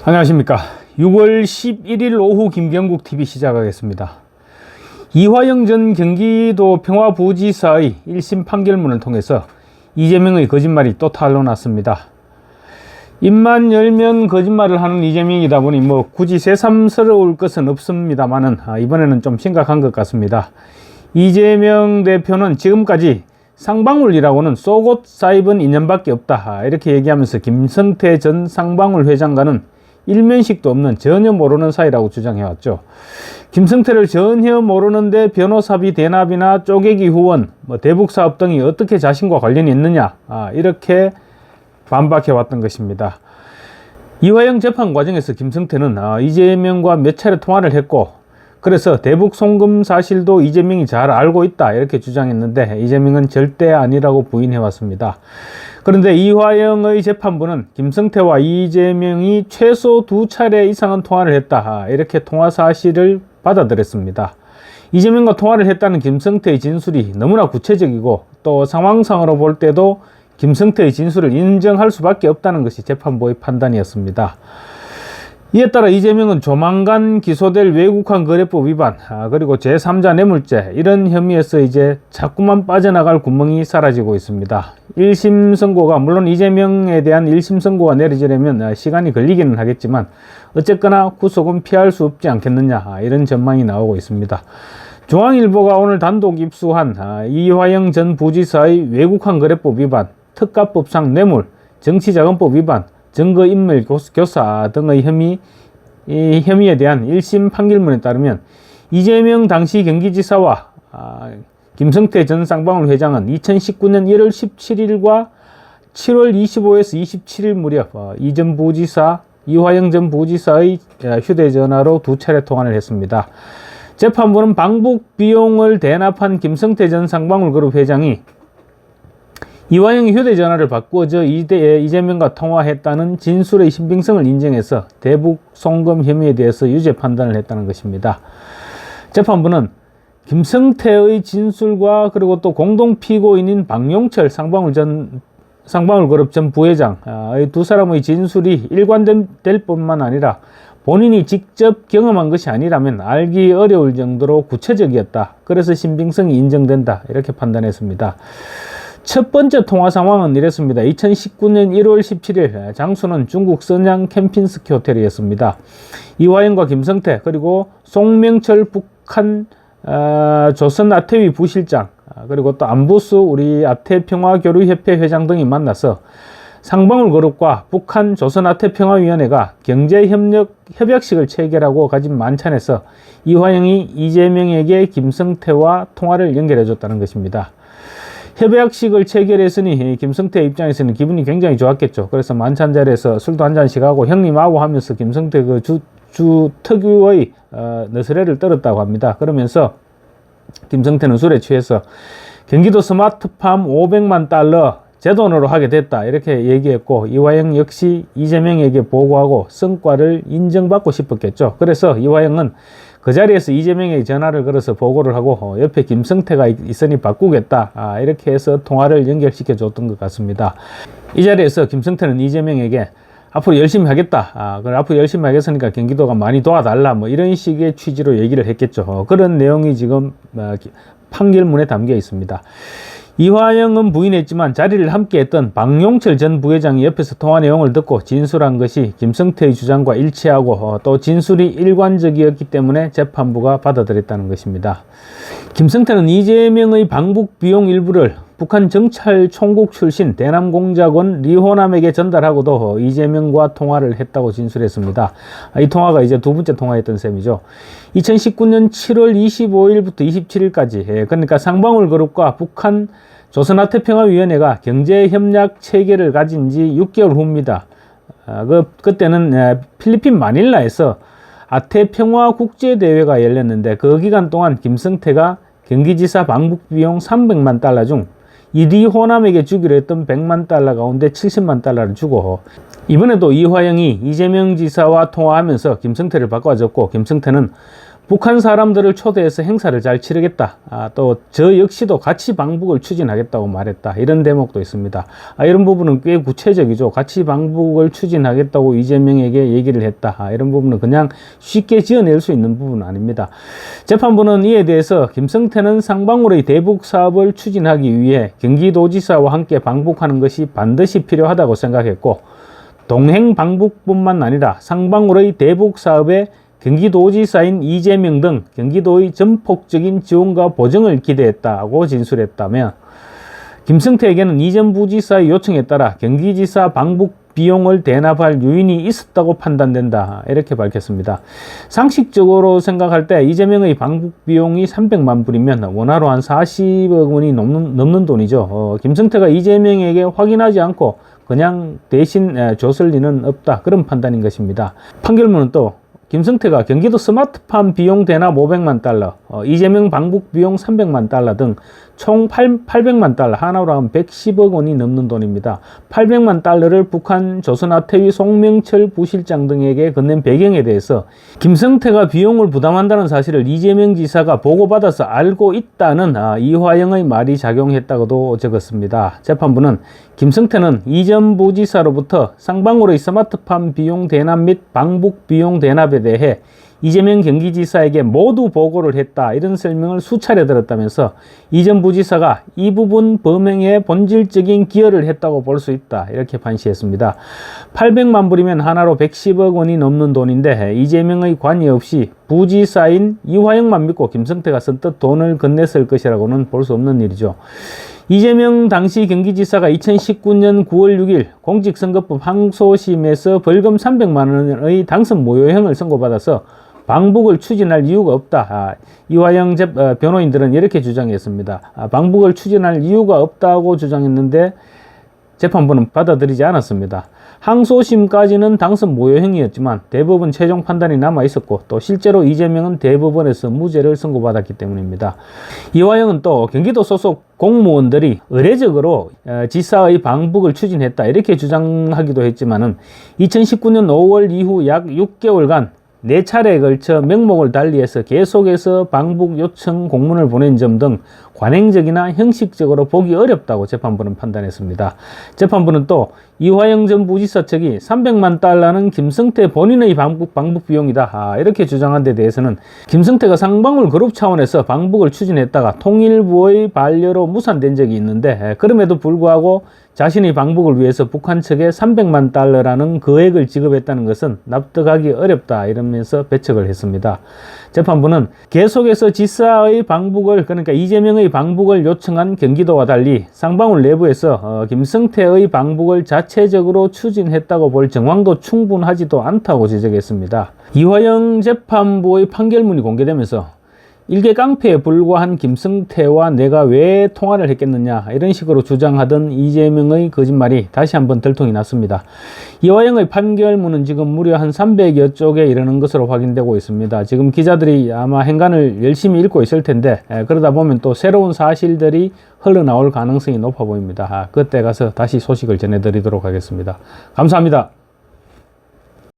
안녕하십니까. 6월 11일 오후 김경국TV 시작하겠습니다. 이화영 전 경기도 평화부지사의 1심 판결문을 통해서 이재명의 거짓말이 또 탄로났습니다. 입만 열면 거짓말을 하는 이재명이다 보니 굳이 새삼스러울 것은 없습니다만은 이번에는 좀 심각한 것 같습니다. 이재명 대표는 지금까지 쌍방울이라고는 속옷 사입은 인연밖에 없다 이렇게 얘기하면서 김성태 전 쌍방울 회장과는 일면식도 없는 전혀 모르는 사이라고 주장해왔죠. 김성태를 전혀 모르는데 변호사비 대납이나 쪼개기 후원, 대북사업 등이 어떻게 자신과 관련이 있느냐 이렇게 반박해왔던 것입니다. 이화영 재판 과정에서 김성태는 이재명과 몇 차례 통화를 했고 그래서 대북 송금 사실도 이재명이 잘 알고 있다 이렇게 주장했는데 이재명은 절대 아니라고 부인해왔습니다. 그런데 이화영의 재판부는 김성태와 이재명이 최소 2차례 이상은 통화를 했다 이렇게 통화 사실을 받아들였습니다. 이재명과 통화를 했다는 김성태의 진술이 너무나 구체적이고 또 상황상으로 볼 때도 김성태의 진술을 인정할 수밖에 없다는 것이 재판부의 판단이었습니다. 이에 따라 이재명은 조만간 기소될 외국환 거래법 위반 그리고 제3자 뇌물죄 이런 혐의에서 이제 자꾸만 빠져나갈 구멍이 사라지고 있습니다. 1심 선고가 물론 이재명에 대한 1심 선고가 내려지려면 시간이 걸리기는 하겠지만 어쨌거나 구속은 피할 수 없지 않겠느냐 이런 전망이 나오고 있습니다. 중앙일보가 오늘 단독 입수한 이화영 전 부지사의 외국환 거래법 위반, 특가법상 뇌물, 정치자금법 위반, 증거인멸 교사 등의 이 혐의에 대한 1심 판결문에 따르면 이재명 당시 경기지사와 김성태 전 쌍방울 회장은 2019년 1월 17일과 7월 25에서 27일 무렵 이화영 전 부지사의 휴대전화로 2차례 통화를 했습니다. 재판부는 방북 비용을 대납한 김성태 전 쌍방울 그룹 회장이 이화영이 휴대전화를 바꾸어져 이재명과 통화했다는 진술의 신빙성을 인정해서 대북 송금 혐의에 대해서 유죄 판단을 했다는 것입니다. 재판부는 김성태의 진술과 그리고 또 공동 피고인인 박용철 쌍방울 그룹 전 부회장 이 두 사람의 진술이 일관될 뿐만 아니라 본인이 직접 경험한 것이 아니라면 알기 어려울 정도로 구체적이었다. 그래서 신빙성이 인정된다. 이렇게 판단했습니다. 첫 번째 통화 상황은 이랬습니다. 2019년 1월 17일 장소는 중국 선양 캠핑스키 호텔이었습니다. 이화영과 김성태 그리고 송명철 북한 조선 아태위 부실장 그리고 또 안부수 우리 아태평화교류협회 회장 등이 만나서 쌍방울 그룹과 북한 조선아태평화위원회가 경제협약식을 체결하고 가진 만찬에서 이화영이 이재명에게 김성태와 통화를 연결해 줬다는 것입니다. 협약식을 체결했으니 김성태 입장에서는 기분이 굉장히 좋았겠죠. 그래서 만찬 자리에서 술도 한 잔씩 하고 형님하고 하면서 김성태 그 주 특유의 너스레를 떨었다고 합니다. 그러면서 김성태는 술에 취해서 경기도 스마트팜 500만 달러 제 돈으로 하게 됐다 이렇게 얘기했고 이화영 역시 이재명에게 보고하고 성과를 인정받고 싶었겠죠. 그래서 이화영은 그 자리에서 이재명에게 전화를 걸어서 보고를 하고 옆에 김성태가 있으니 바꾸겠다 이렇게 해서 통화를 연결시켜 줬던 것 같습니다. 이 자리에서 김성태는 이재명에게 앞으로 열심히 하겠다 앞으로 열심히 하겠으니까 경기도가 많이 도와달라 이런 식의 취지로 얘기를 했겠죠. 그런 내용이 지금 판결문에 담겨 있습니다. 이화영은 부인했지만 자리를 함께했던 박용철 전 부회장이 옆에서 통화 내용을 듣고 진술한 것이 김성태의 주장과 일치하고 또 진술이 일관적이었기 때문에 재판부가 받아들였다는 것입니다. 김성태는 이재명의 방북 비용 일부를 북한 정찰 총국 출신 대남공작원 리호남에게 전달하고도 이재명과 통화를 했다고 진술했습니다. 이 통화가 이제 두 번째 통화였던 셈이죠. 2019년 7월 25일부터 27일까지 그러니까 쌍방울 그룹과 북한 조선아태평화위원회가 경제협약 체계를 가진 지 6개월 후입니다. 그때는 필리핀 마닐라에서 아태평화국제대회가 열렸는데 그 기간 동안 김성태가 경기지사 방북 비용 300만 달러 중 이리호남에게 주기로 했던 100만 달러 가운데 70만 달러를 주고 이번에도 이화영이 이재명 지사와 통화하면서 김성태를 바꿔줬고 김성태는 북한 사람들을 초대해서 행사를 잘 치르겠다. 또 저 역시도 같이 방북을 추진하겠다고 말했다. 이런 대목도 있습니다. 이런 부분은 꽤 구체적이죠. 같이 방북을 추진하겠다고 이재명에게 얘기를 했다. 이런 부분은 그냥 쉽게 지어낼 수 있는 부분은 아닙니다. 재판부는 이에 대해서 김성태는 쌍방울의 대북 사업을 추진하기 위해 경기도지사와 함께 방북하는 것이 반드시 필요하다고 생각했고, 동행 방북뿐만 아니라 쌍방울의 대북 사업에 경기도지사인 이재명 등 경기도의 전폭적인 지원과 보증을 기대했다고 진술했다며, 김성태에게는 이전 부지사의 요청에 따라 경기지사 방북 비용을 대납할 요인이 있었다고 판단된다. 이렇게 밝혔습니다. 상식적으로 생각할 때 이재명의 방북 비용이 300만 불이면 원화로 한 40억 원이 넘는 돈이죠. 김성태가 이재명에게 확인하지 않고 그냥 대신 줬을 리는 없다. 그런 판단인 것입니다. 판결문은 또 김성태가 경기도 스마트팜 비용 대납 500만 달러, 이재명 방북 비용 300만 달러 등 총 800만 달러, 하나로 하면 110억 원이 넘는 돈입니다. 800만 달러를 북한 조선아태위 송명철 부실장 등에게 건넨 배경에 대해서 김성태가 비용을 부담한다는 사실을 이재명 지사가 보고받아서 알고 있다는 이화영의 말이 작용했다고도 적었습니다. 재판부는 김성태는 이전 부지사로부터 쌍방울의 스마트팜 비용 대납 및 방북 비용 대납에 대해 이재명 경기지사에게 모두 보고를 했다. 이런 설명을 수차례 들었다면서 이전 부지사가 이 부분 범행에 본질적인 기여를 했다고 볼 수 있다. 이렇게 판시했습니다. 800만 불이면 하나로 110억 원이 넘는 돈인데 이재명의 관여 없이 부지사인 이화영만 믿고 김성태가 선뜻 돈을 건넸을 것이라고는 볼 수 없는 일이죠. 이재명 당시 경기지사가 2019년 9월 6일 공직선거법 항소심에서 벌금 300만 원의 당선 모효형을 선고받아서 방북을 추진할 이유가 없다. 이화영 변호인들은 이렇게 주장했습니다. 방북을 추진할 이유가 없다고 주장했는데 재판부는 받아들이지 않았습니다. 항소심까지는 당선 모효형이었지만 대법원 최종 판단이 남아 있었고, 또 실제로 이재명은 대법원에서 무죄를 선고받았기 때문입니다. 이화영은 또 경기도 소속 공무원들이 의례적으로 지사의 방북을 추진했다 이렇게 주장하기도 했지만은 2019년 5월 이후 약 6개월간 4차례에 걸쳐 명목을 달리해서 계속해서 방북 요청 공문을 보낸 점 등 관행적이나 형식적으로 보기 어렵다고 재판부는 판단했습니다. 재판부는 또 이화영 전 부지사 측이 300만 달러는 김성태 본인의 방북 비용이다. 이렇게 주장한 데 대해서는 김성태가 쌍방울 그룹 차원에서 방북을 추진했다가 통일부의 반려로 무산된 적이 있는데 그럼에도 불구하고 자신의 방북을 위해서 북한 측에 300만 달러라는 거액을 지급했다는 것은 납득하기 어렵다. 이러면서 배척을 했습니다. 재판부는 계속해서 지사의 방북을, 그러니까 이재명의 방북을 요청한 경기도와 달리 쌍방울 내부에서 김성태의 방북을 자체적으로 추진했다고 볼 정황도 충분하지도 않다고 지적했습니다. 이화영 재판부의 판결문이 공개되면서 일개 깡패에 불과한 김성태와 내가 왜 통화를 했겠느냐 이런 식으로 주장하던 이재명의 거짓말이 다시 한번 들통이 났습니다. 이화영의 판결문은 지금 무려 한 300여 쪽에 이르는 것으로 확인되고 있습니다. 지금 기자들이 아마 행간을 열심히 읽고 있을 텐데 그러다 보면 또 새로운 사실들이 흘러나올 가능성이 높아 보입니다. 그때 가서 다시 소식을 전해드리도록 하겠습니다. 감사합니다.